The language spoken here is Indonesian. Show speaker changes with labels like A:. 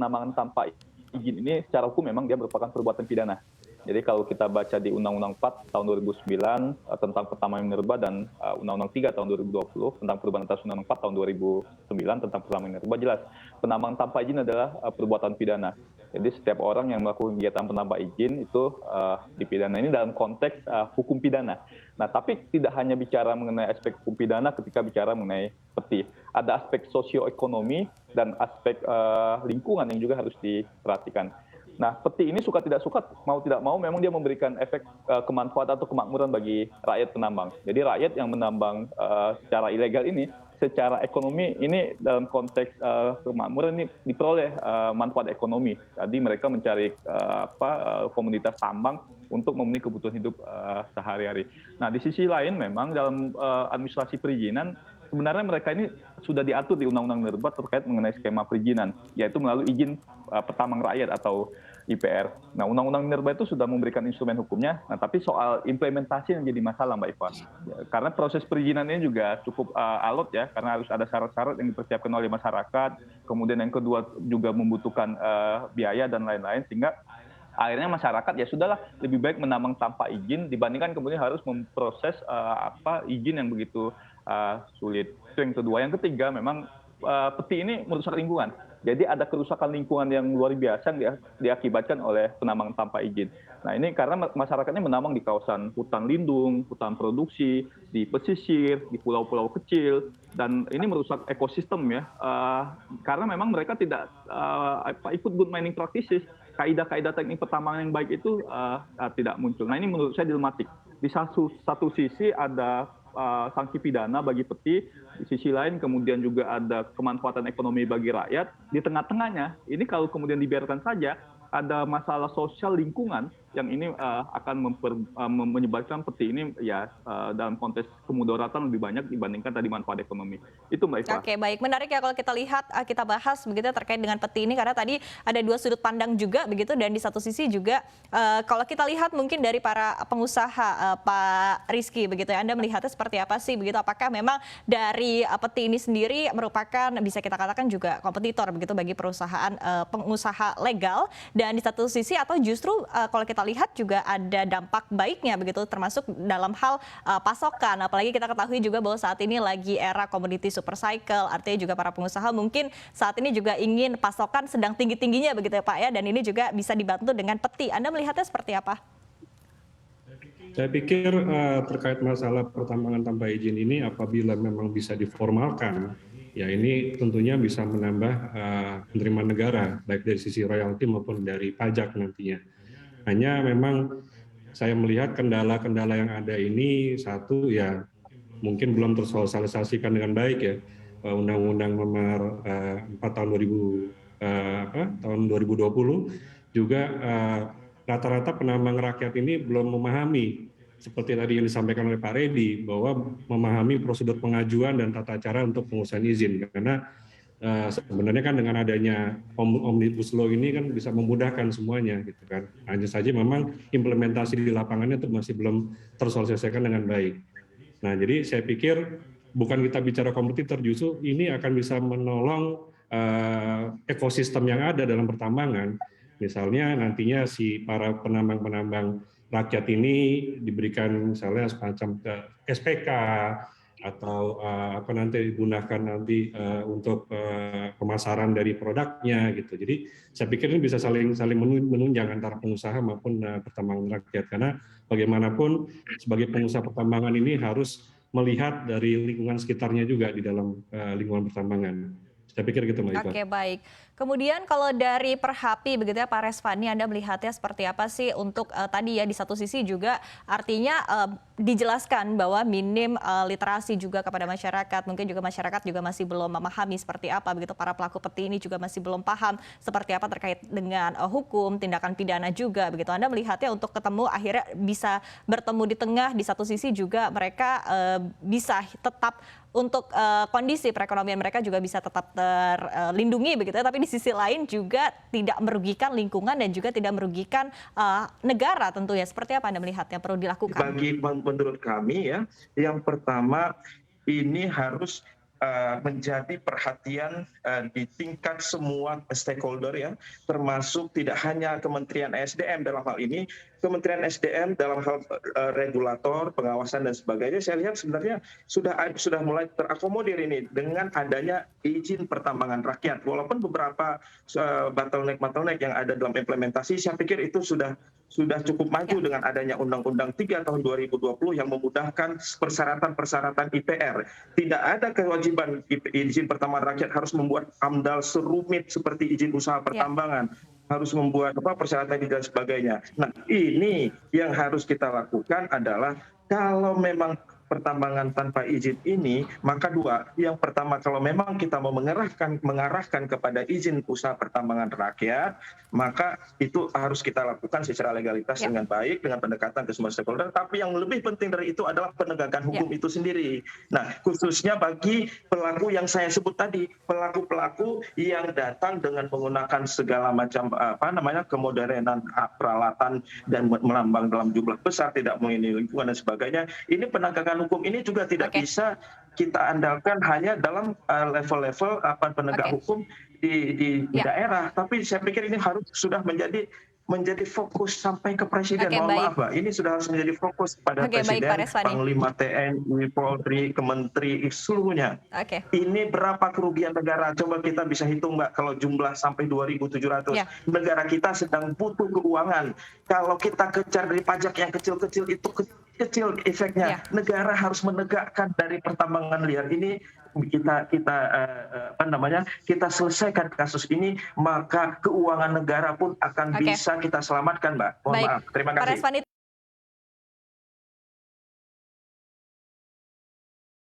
A: penambangan tanpa izin ini secara hukum memang dia merupakan perbuatan pidana. Jadi kalau kita baca di Undang-Undang 4 tahun 2009 tentang pertambangan minerba dan Undang-Undang 3 tahun 2020 tentang perubahan atas Undang-Undang 4 tahun 2009 tentang pertambangan minerba, jelas penambangan tanpa izin adalah perbuatan pidana. Jadi setiap orang yang melakukan kegiatan penambang izin itu dipidana. Ini dalam konteks hukum pidana. Nah, tapi tidak hanya bicara mengenai aspek hukum pidana ketika bicara mengenai peti. Ada aspek sosioekonomi dan aspek lingkungan yang juga harus diperhatikan. Nah, peti ini suka tidak suka, mau tidak mau memang dia memberikan efek kemanfaatan atau kemakmuran bagi rakyat penambang. Jadi rakyat yang menambang secara ilegal ini, secara ekonomi ini dalam konteks kemakmuran ini diperoleh manfaat ekonomi. Jadi mereka mencari komunitas tambang untuk memenuhi kebutuhan hidup sehari-hari. Nah, di sisi lain memang dalam administrasi perizinan sebenarnya mereka ini sudah diatur di Undang-Undang Minerba terkait mengenai skema perizinan, yaitu melalui izin pertambang rakyat atau IPR. Nah, Undang-Undang Minerba itu sudah memberikan instrumen hukumnya, nah tapi soal implementasi yang jadi masalah, Mbak Iva. Ya, karena proses perizinan ini juga cukup alot ya, karena harus ada syarat-syarat yang dipersiapkan oleh masyarakat, kemudian yang kedua juga membutuhkan biaya dan lain-lain, sehingga akhirnya masyarakat ya sudahlah lebih baik menambang tanpa izin dibandingkan kemudian harus memproses izin yang begitu sulit. Itu yang kedua. Yang ketiga memang peti ini merusak lingkungan. Jadi ada kerusakan lingkungan yang luar biasa yang diakibatkan oleh penambangan tanpa izin. Nah, ini karena masyarakatnya menambang di kawasan hutan lindung, hutan produksi, di pesisir, di pulau-pulau kecil, dan ini merusak ekosistem ya. Karena memang mereka tidak ikut good mining practices, kaidah-kaidah teknik pertambangan yang baik itu tidak muncul. Nah, ini menurut saya dilematik. Di satu sisi ada sanksi pidana bagi peti, di sisi lain kemudian juga ada kemanfaatan ekonomi bagi rakyat. Di tengah-tengahnya, ini kalau kemudian dibiarkan saja, ada masalah sosial lingkungan yang ini akan menyebabkan peti ini ya dalam konteks kemudaratan lebih banyak dibandingkan tadi manfaat ekonomi. Itu Mbak Iva.
B: Oke, baik. Menarik ya kalau kita lihat, kita bahas begitu terkait dengan peti ini, karena tadi ada dua sudut pandang juga begitu, dan di satu sisi juga kalau kita lihat mungkin dari para pengusaha, Pak Rizky begitu ya, Anda melihatnya seperti apa sih begitu? Apakah memang dari peti ini sendiri merupakan bisa kita katakan juga kompetitor begitu bagi perusahaan pengusaha legal, dan di satu sisi atau justru kalau kita lihat juga ada dampak baiknya begitu, termasuk dalam hal pasokan, apalagi kita ketahui juga bahwa saat ini lagi era komoditi super cycle, artinya juga para pengusaha mungkin saat ini juga ingin pasokan sedang tinggi-tingginya begitu ya Pak ya, dan ini juga bisa dibantu dengan peti. Anda melihatnya seperti apa?
C: Saya pikir terkait masalah pertambangan tanpa izin ini apabila memang bisa diformalkan, ya ini tentunya bisa menambah penerimaan negara, baik dari sisi royalti maupun dari pajak nantinya. Hanya memang saya melihat kendala-kendala yang ada ini, satu ya mungkin belum tersosialisasikan dengan baik ya. Undang-Undang Nomor 4 tahun 2020 juga rata-rata penambang rakyat ini belum memahami, seperti tadi yang disampaikan oleh Pak Reddy, bahwa memahami prosedur pengajuan dan tata cara untuk pengusahaan izin. Karena sebenarnya kan dengan adanya Omnibus Law ini kan bisa memudahkan semuanya gitu kan. Hanya saja memang implementasi di lapangannya itu masih belum tersosialisasikan dengan baik. Nah, jadi saya pikir bukan kita bicara kompetitor, justru ini akan bisa menolong ekosistem yang ada dalam pertambangan. Misalnya nantinya si para penambang-penambang rakyat ini diberikan misalnya semacam SPK atau nanti digunakan nanti untuk pemasaran dari produknya gitu. Jadi saya pikir ini bisa saling menunjang antara pengusaha maupun pertambangan rakyat, karena bagaimanapun sebagai pengusaha pertambangan ini harus melihat dari lingkungan sekitarnya juga di dalam lingkungan pertambangan. Saya pikir gitu Mbak Iva.
B: Oke, baik. Kemudian kalau dari Perhapi begitu ya Pak Resvani, Anda melihatnya seperti apa sih untuk tadi ya di satu sisi juga artinya dijelaskan bahwa minim literasi juga kepada masyarakat, mungkin juga masyarakat juga masih belum memahami seperti apa begitu, para pelaku peti ini juga masih belum paham seperti apa terkait dengan hukum, tindakan pidana juga begitu. Anda melihatnya untuk ketemu akhirnya bisa bertemu di tengah, di satu sisi juga mereka bisa tetap untuk kondisi perekonomian mereka juga bisa tetap terlindungi begitu ya, tapi di sisi lain juga tidak merugikan lingkungan dan juga tidak merugikan negara tentunya. Seperti apa Anda melihatnya perlu dilakukan?
D: Menurut kami ya, yang pertama ini harus menjadi perhatian di tingkat semua stakeholder ya, termasuk tidak hanya Kementerian SDM dalam hal ini, Kementerian SDM dalam hal regulator, pengawasan dan sebagainya. Saya lihat sebenarnya sudah mulai terakomodir ini dengan adanya izin pertambangan rakyat. Walaupun beberapa bottleneck yang ada dalam implementasi, saya pikir itu sudah cukup maju dengan adanya Undang-Undang 3 tahun 2020 yang memudahkan persyaratan-persyaratan IPR. Tidak ada kewajiban izin pertambangan rakyat harus membuat AMDAL serumit seperti izin usaha pertambangan, harus membuat persyaratan dan sebagainya. Nah, ini yang harus kita lakukan adalah kalau memang pertambangan tanpa izin ini, maka dua. Yang pertama, kalau memang kita mau mengarahkan kepada izin usaha pertambangan rakyat, maka itu harus kita lakukan secara legalitas dengan baik, dengan pendekatan ke semua stakeholder. Tapi yang lebih penting dari itu adalah penegakan hukum itu sendiri. Nah, khususnya bagi pelaku yang saya sebut tadi, pelaku-pelaku yang datang dengan menggunakan segala macam kemodernan peralatan dan melambang dalam jumlah besar, tidak melindungi lingkungan dan sebagainya. Ini penegakan hukum ini juga tidak bisa kita andalkan hanya dalam level-level penegak hukum di daerah, tapi saya pikir ini harus sudah menjadi fokus sampai ke presiden. Mohon maaf, Mbak, ini sudah harus menjadi fokus pada presiden, Panglima TNI, Polri, Kementeri, seluruhnya. Ini berapa kerugian negara? Coba kita bisa hitung, Mbak, kalau jumlah sampai 2.700. Negara kita sedang butuh keuangan. Kalau kita kejar dari pajak yang kecil-kecil itu kecil efeknya. Negara harus menegakkan dari pertambangan liar ini. Kita selesaikan kasus ini, maka keuangan negara pun akan bisa kita selamatkan, Mbak. Mohon maaf. Terima kasih.